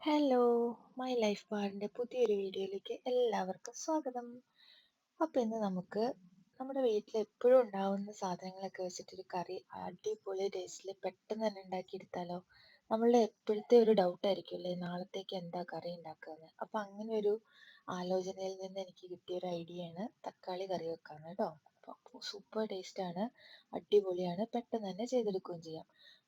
Hello, my life ബാറിൻ്റെ പുതിയൊരു വീഡിയോയിലേക്ക് എല്ലാവർക്കും സ്വാഗതം. അപ്പോൾ ഇന്ന് നമുക്ക് നമ്മുടെ വീട്ടിൽ എപ്പോഴും ഉണ്ടാവുന്ന സാധനങ്ങളൊക്കെ വെച്ചിട്ടൊരു കറി അടിപൊളി ടേസ്റ്റിൽ പെട്ടെന്ന് തന്നെ ഉണ്ടാക്കിയെടുത്താലോ. നമ്മളുടെ എപ്പോഴത്തെ ഒരു ഡൗട്ടായിരിക്കുമല്ലേ നാളത്തേക്ക് എന്താ കറി ഉണ്ടാക്കുകയെന്ന്. അപ്പോൾ അങ്ങനെ ഒരു ആലോചനയിൽ നിന്ന് എനിക്ക് കിട്ടിയൊരു ഐഡിയയാണ് തക്കാളി കറി വെക്കാന്ന് കേട്ടോ. അപ്പോൾ സൂപ്പർ ടേസ്റ്റാണ്, അടിപൊളിയാണ്, പെട്ടെന്ന് തന്നെ ചെയ്തെടുക്കുകയും ചെയ്യാം.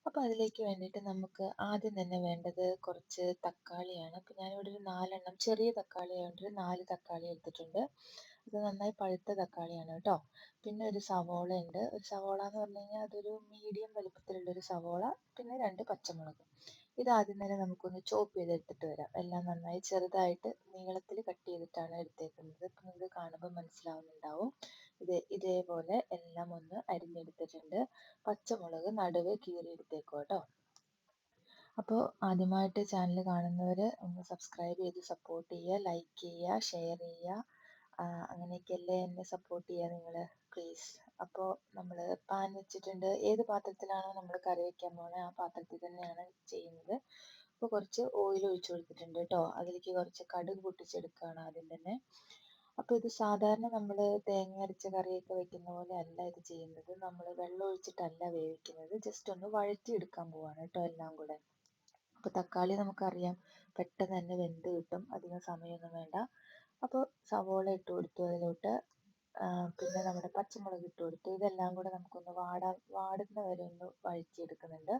അപ്പോൾ അതിലേക്ക് വേണ്ടിയിട്ട് നമുക്ക് ആദ്യം തന്നെ വേണ്ടത് കുറച്ച് തക്കാളിയാണ്. അപ്പോൾ ഞാനിവിടെ ഒരു 4 ചെറിയ തക്കാളി ആയതുകൊണ്ട് ഒരു 4 തക്കാളി എടുത്തിട്ടുണ്ട്. ഇത് നന്നായി പഴുത്ത തക്കാളിയാണ് കേട്ടോ. പിന്നെ ഒരു സവോള ഉണ്ട്. ഒരു സവോള എന്ന് പറഞ്ഞു കഴിഞ്ഞാൽ അതൊരു മീഡിയം വലിപ്പത്തിലുള്ള ഒരു സവോള. പിന്നെ 2 പച്ചമുളക്. ഇത് ആദ്യം തന്നെ നമുക്കൊന്ന് ചോപ്പ് ചെയ്തെടുത്തിട്ട് വരാം. എല്ലാം നന്നായി ചെറുതായിട്ട് നീളത്തിൽ കട്ട് ചെയ്തിട്ടാണ് എടുത്തേക്കുന്നത്. ഇപ്പം നിങ്ങൾക്ക് കാണുമ്പോൾ മനസ്സിലാവുന്നുണ്ടാവും. ഇതേപോലെ എല്ലാം ഒന്ന് അരിഞ്ഞെടുത്തിട്ടുണ്ട്. പച്ചമുളക് നടുവ് കീറിയെടുത്തേക്കും കേട്ടോ. അപ്പോൾ ആദ്യമായിട്ട് ചാനൽ കാണുന്നവർ ഒന്ന് സബ്സ്ക്രൈബ് ചെയ്ത് സപ്പോർട്ട് ചെയ്യുക, ലൈക്ക് ചെയ്യുക, ഷെയർ ചെയ്യുക. അങ്ങനെയൊക്കെയല്ലേ എന്നെ സപ്പോർട്ട് ചെയ്യുക നിങ്ങൾ, പ്ലീസ്. അപ്പോൾ നമ്മൾ പാൻ വെച്ചിട്ടുണ്ട്. ഏത് പാത്രത്തിലാണോ നമ്മൾ കറി വയ്ക്കാൻ പോകുന്നത് ആ പാത്രത്തിൽ തന്നെയാണ് ചെയ്യുന്നത്. അപ്പോൾ കുറച്ച് ഓയിൽ ഒഴിച്ചു കൊടുത്തിട്ടുണ്ട് കേട്ടോ. അതിലേക്ക് കുറച്ച് കടുക് പൊട്ടിച്ചെടുക്കുകയാണ് ആദ്യം തന്നെ. അപ്പോൾ ഇത് സാധാരണ നമ്മൾ തേങ്ങ അരച്ച കറിയൊക്കെ വെക്കുന്ന പോലെ അല്ല ഇത് ചെയ്യുന്നത്. നമ്മൾ വെള്ളം ഒഴിച്ചിട്ടല്ല വേവിക്കുന്നത്, ജസ്റ്റ് ഒന്ന് വഴറ്റിയെടുക്കാൻ പോവാണ് കേട്ടോ എല്ലാം കൂടെ. അപ്പോൾ തക്കാളി നമുക്കറിയാം പെട്ടെന്ന് തന്നെ വെന്ത് കിട്ടും, അധികം സമയമൊന്നും വേണ്ട. അപ്പോൾ സവോള ഇട്ട് കൊടുത്തു അതിലോട്ട്. പിന്നെ നമ്മുടെ പച്ചമുളക് ഇട്ട് കൊടുത്തു. ഇതെല്ലാം കൂടെ നമുക്കൊന്ന് വാടുന്ന വരെ ഒന്ന് വഴറ്റിയെടുക്കുന്നുണ്ട്.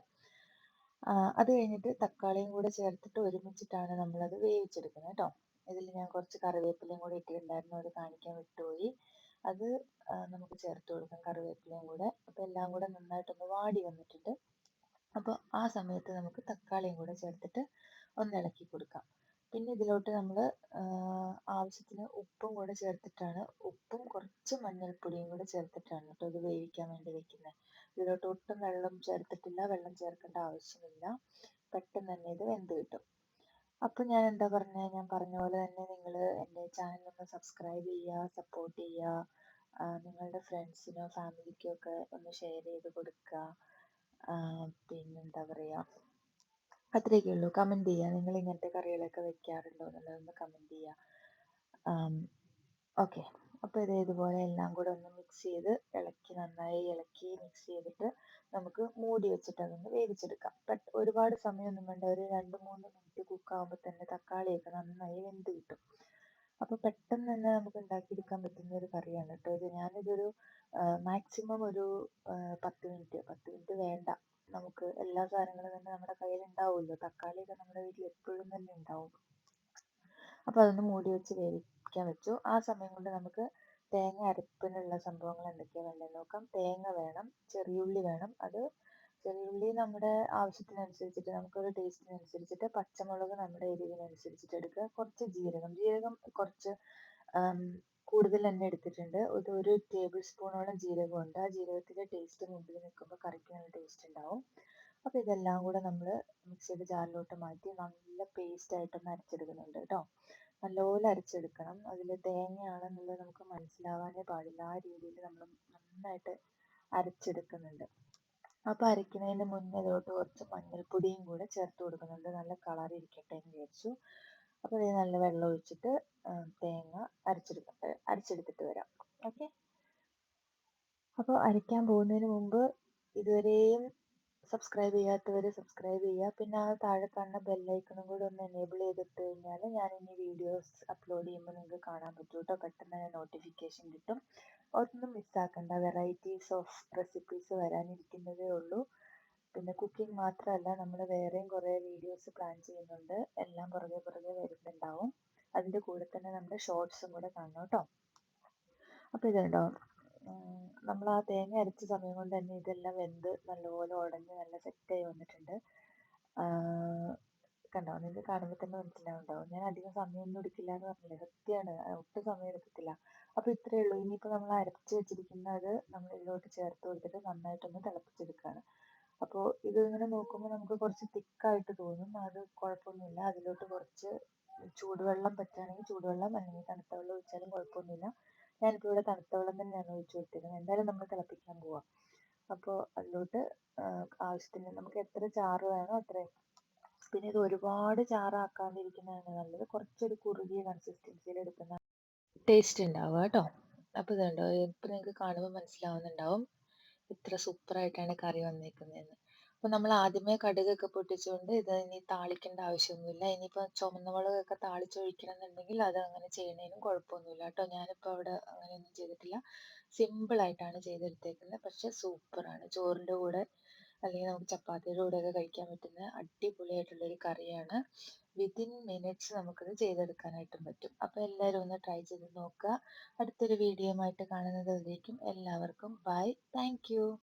അത് കഴിഞ്ഞിട്ട് തക്കാളിയും കൂടെ ചേർത്തിട്ട് ഒരുമിച്ചിട്ടാണ് നമ്മളത് വേവിച്ചെടുക്കുന്നത് കേട്ടോ. ഇതിൽ ഞാൻ കുറച്ച് കറിവേപ്പിലയും കൂടി ഇട്ടിട്ടുണ്ടായിരുന്നു, അത് കാണിക്കാൻ വിട്ടുപോയി. അത് നമുക്ക് ചേർത്ത് കൊടുക്കാം, കറിവേപ്പിലയും കൂടെ. അപ്പോൾ എല്ലാം കൂടെ നന്നായിട്ടൊന്ന് വാടി വന്നിട്ടുണ്ട്. അപ്പോൾ ആ സമയത്ത് നമുക്ക് തക്കാളിയും കൂടെ ചേർത്തിട്ട് ഒന്ന് ഇളക്കി കൊടുക്കാം. പിന്നെ ഇതിലോട്ട് നമ്മൾ ആവശ്യത്തിന് ഉപ്പും കൂടെ ചേർത്തിട്ടാണ്, ഉപ്പും കുറച്ച് മഞ്ഞൾപ്പൊടിയും കൂടെ ചേർത്തിട്ടാണ് കേട്ടോ ഇത് വേവിക്കാൻ വേണ്ടി വെക്കുന്നത്. ഇതിലോട്ട് ഒട്ടും വെള്ളം ചേർത്തിട്ടില്ല, വെള്ളം ചേർക്കേണ്ട ആവശ്യമില്ല. പെട്ടെന്ന് തന്നെ ഇത് വെന്ത് കിട്ടും. അപ്പോൾ ഞാൻ എന്താ പറഞ്ഞത്, ഞാൻ പറഞ്ഞ പോലെ തന്നെ നിങ്ങൾ എൻ്റെ ചാനൽ ഒന്ന് സബ്സ്ക്രൈബ് ചെയ്യുക, സപ്പോർട്ട് ചെയ്യുക. നിങ്ങളുടെ ഫ്രണ്ട്സിനോ ഫാമിലിക്കോ ഒക്കെ ഒന്ന് ഷെയർ ചെയ്ത് കൊടുക്കുക. പിന്നെന്താ പറയുക, അത്രയൊക്കെ ഉള്ളൂ. കമൻറ്റ് ചെയ്യുക, നിങ്ങൾ ഇങ്ങനത്തെ കറികളൊക്കെ വെക്കാറുണ്ടോ എന്നുള്ളതൊന്ന് കമൻറ്റ് ചെയ്യുക. ഓക്കെ. അപ്പോൾ ഇതുപോലെ എല്ലാം കൂടെ ഒന്ന് മിക്സ് ചെയ്ത് നന്നായി ഇളക്കി മിക്സ് ചെയ്തിട്ട് നമുക്ക് മൂടി വെച്ചിട്ട് അതൊന്ന് വേവിച്ചെടുക്കാം. ഒരുപാട് സമയമൊന്നും വേണ്ട, ഒരു 2-3 മിനിറ്റ് കുക്കാകുമ്പോൾ തന്നെ തക്കാളിയൊക്കെ നന്നായി വെന്ത് കിട്ടും. അപ്പോൾ പെട്ടെന്ന് തന്നെ നമുക്ക് ഉണ്ടാക്കിയെടുക്കാൻ പറ്റുന്ന ഒരു കറിയാണ് കേട്ടോ ഇത്. ഞാനിതൊരു മാക്സിമം ഒരു 10 മിനിറ്റ് വേണ്ട, നമുക്ക് എല്ലാ സാധനങ്ങളും തന്നെ നമ്മുടെ കയ്യിൽ ഉണ്ടാവുമല്ലോ. തക്കാളിയൊക്കെ നമ്മുടെ വീട്ടിൽ എപ്പോഴും തന്നെ ഉണ്ടാവും. അപ്പോൾ അതൊന്ന് മൂടി വെച്ച് വേവിക്കാൻ വെച്ചു. ആ സമയം കൊണ്ട് നമുക്ക് തേങ്ങ അരപ്പിനുള്ള സംഭവങ്ങൾ എന്തൊക്കെയാണ് വേണ്ടതെന്ന് നോക്കാം. തേങ്ങ വേണം, ചെറിയുള്ളി വേണം. ചെറിയുള്ളി നമ്മുടെ ആവശ്യത്തിനനുസരിച്ചിട്ട്, നമുക്കൊരു ടേസ്റ്റിനനുസരിച്ചിട്ട്. പച്ചമുളക് നമ്മുടെ എരിവിനനുസരിച്ചിട്ട് എടുക്കുക. കുറച്ച് ജീരകം കുറച്ച് കൂടുതൽ തന്നെ എടുത്തിട്ടുണ്ട്. ഒരു ടേബിൾ സ്പൂണോളം ജീരകമുണ്ട്. ആ ജീരകത്തിൻ്റെ ടേസ്റ്റ് മുമ്പിൽ നിൽക്കുമ്പോൾ കറിക്ക് നല്ല ടേസ്റ്റ് ഉണ്ടാവും. അപ്പോൾ ഇതെല്ലാം കൂടെ നമ്മൾ മിക്സിയുടെ ജാറിലോട്ട് മാറ്റി നല്ല പേസ്റ്റ് ആയിട്ടൊന്ന് അരച്ചെടുക്കുന്നുണ്ട് കേട്ടോ. നല്ലപോലെ അരച്ചെടുക്കണം. അതിൽ തേങ്ങയാണെന്നുള്ളത് നമുക്ക് മനസ്സിലാവാനേ പാടില്ല, ആ രീതിയിൽ നമ്മൾ നന്നായിട്ട് അരച്ചെടുക്കുന്നുണ്ട്. അപ്പോൾ അരയ്ക്കുന്നതിന് മുന്നേ ഇതിലോട്ട് കുറച്ച് മഞ്ഞൾപ്പൊടിയും കൂടെ ചേർത്ത് കൊടുക്കുന്നുണ്ട്, നല്ല കളർ ഇരിക്കട്ടെ എന്ന് വിചാരിച്ചു. അപ്പോൾ ഇത് നല്ല വെള്ളം ഒഴിച്ചിട്ട് തേങ്ങ അരച്ചെടുത്തിട്ട് വരാം. ഓക്കെ. അപ്പോൾ അരയ്ക്കാൻ പോകുന്നതിന് മുമ്പ് ഇതുവരെയും സബ്സ്ക്രൈബ് ചെയ്യാത്തവർ സബ്സ്ക്രൈബ് ചെയ്യുക. പിന്നെ ആ താഴെ കാണുന്ന ബെല്ലൈക്കണും കൂടെ ഒന്ന് എനേബിൾ ചെയ്തിട്ട് കഴിഞ്ഞാൽ ഞാൻ ഇനി വീഡിയോസ് അപ്ലോഡ് ചെയ്യുമ്പോൾ നിങ്ങൾക്ക് കാണാൻ പറ്റും കേട്ടോ. പെട്ടെന്ന് തന്നെ നോട്ടിഫിക്കേഷൻ കിട്ടും. ഒന്നും മിസ്സാക്കണ്ട, വെറൈറ്റീസ് ഓഫ് റെസിപ്പീസ് വരാനിരിക്കുന്നതേ ഉള്ളൂ. പിന്നെ കുക്കിംഗ് മാത്രമല്ല, നമ്മൾ വേറെയും കുറേ വീഡിയോസ് പ്ലാൻ ചെയ്യുന്നുണ്ട്. എല്ലാം പുറകെ വരുന്നുണ്ടാവും. അതിൻ്റെ കൂടെ തന്നെ നമ്മുടെ ഷോർട്സും കൂടെ കാണണം കേട്ടോ. അപ്പോൾ ഇതുണ്ടോ, നമ്മൾ ആ തേങ്ങ അരച്ച സമയം കൊണ്ട് തന്നെ ഇതെല്ലാം വെന്ത് നല്ലപോലെ ഉടഞ്ഞ് നല്ല സെറ്റായി വന്നിട്ടുണ്ട്. കണ്ടോ, നിങ്ങൾക്ക് കാണുമ്പോൾ തന്നെ മനസ്സിലാവുണ്ടാവും. ഞാൻ അധികം സമയമൊന്നും എടുക്കില്ല എന്ന് പറഞ്ഞില്ലേ, സത്യമാണ്, ഒട്ടും സമയം എടുക്കത്തില്ല. അപ്പോൾ ഇത്രയേ ഉള്ളൂ. ഇനിയിപ്പോൾ നമ്മൾ അരച്ച് വെച്ചിരിക്കുന്നത് നമ്മൾ ഇതിലോട്ട് ചേർത്ത് കൊടുത്തിട്ട് നന്നായിട്ടൊന്ന് തിളപ്പിച്ചെടുക്കുകയാണ്. അപ്പോൾ ഇത് ഇങ്ങനെ നോക്കുമ്പോൾ നമുക്ക് കുറച്ച് തിക്കായിട്ട് തോന്നും, അത് കുഴപ്പമൊന്നുമില്ല. അതിലോട്ട് കുറച്ച് ചൂടുവെള്ളം പറ്റുകയാണെങ്കിൽ ചൂടുവെള്ളം, അല്ലെങ്കിൽ തണുത്ത വെള്ളം ഒഴിച്ചാലും കുഴപ്പമൊന്നുമില്ല. ഞാനിപ്പോൾ ഇവിടെ തണുത്ത വെള്ളം തന്നെയാണ് ഒഴിച്ച് കൊടുത്തിരുന്നത്. എന്തായാലും നമ്മൾ തിളപ്പിക്കാൻ പോവാം. അപ്പോൾ അതിലോട്ട് ആവശ്യത്തിന് നമുക്ക് എത്ര ചാറ് വേണോ അത്രയും പിന്നെ ഇത് ഒരുപാട് ചാറാക്കാണ്ടിരിക്കുന്നതാണ് നല്ലത്. കുറച്ചൊരു കുറുകിയ കൺസിസ്റ്റൻസിയിൽ എടുക്കുന്ന ടേസ്റ്റ് ഉണ്ടാവുക കേട്ടോ. അപ്പോൾ ഇതുണ്ടോ, ഇപ്പം നിങ്ങൾക്ക് കാണുമ്പോൾ മനസ്സിലാവുന്നുണ്ടാവും ഇത്ര സൂപ്പറായിട്ടാണ് കറി വന്നേക്കുന്നതെന്ന്. അപ്പോൾ നമ്മൾ ആദ്യമേ കടുകൊക്കെ പൊട്ടിച്ചുകൊണ്ട് ഇത് ഇനി താളിക്കേണ്ട ആവശ്യമൊന്നുമില്ല. ഇനിയിപ്പോൾ ചുമന്ന മുളകൊക്കെ താളിച്ചൊഴിക്കണം എന്നുണ്ടെങ്കിൽ അത് അങ്ങനെ ചെയ്യണതിനും കുഴപ്പമൊന്നുമില്ല കേട്ടോ. ഞാനിപ്പോൾ അവിടെ അങ്ങനെയൊന്നും ചെയ്തിട്ടില്ല. സിമ്പിളായിട്ടാണ് ചെയ്തെടുത്തേക്കുന്നത്. പക്ഷെ സൂപ്പറാണ്. ചോറിൻ്റെ കൂടെ അല്ലെങ്കിൽ നമുക്ക് ചപ്പാത്തിയുടെ കൂടെയൊക്കെ കഴിക്കാൻ പറ്റുന്ന അടിപൊളിയായിട്ടുള്ളൊരു കറിയാണ്. വിത്തിൻ മിനിറ്റ്സ് നമുക്കത് ചെയ്തെടുക്കാനായിട്ടും പറ്റും. അപ്പോൾ എല്ലാവരും ഒന്ന് ട്രൈ ചെയ്ത് നോക്കുക. അടുത്തൊരു വീഡിയോ ആയിട്ട് കാണുന്നത് വരേക്കും എല്ലാവർക്കും ബൈ. Thank you.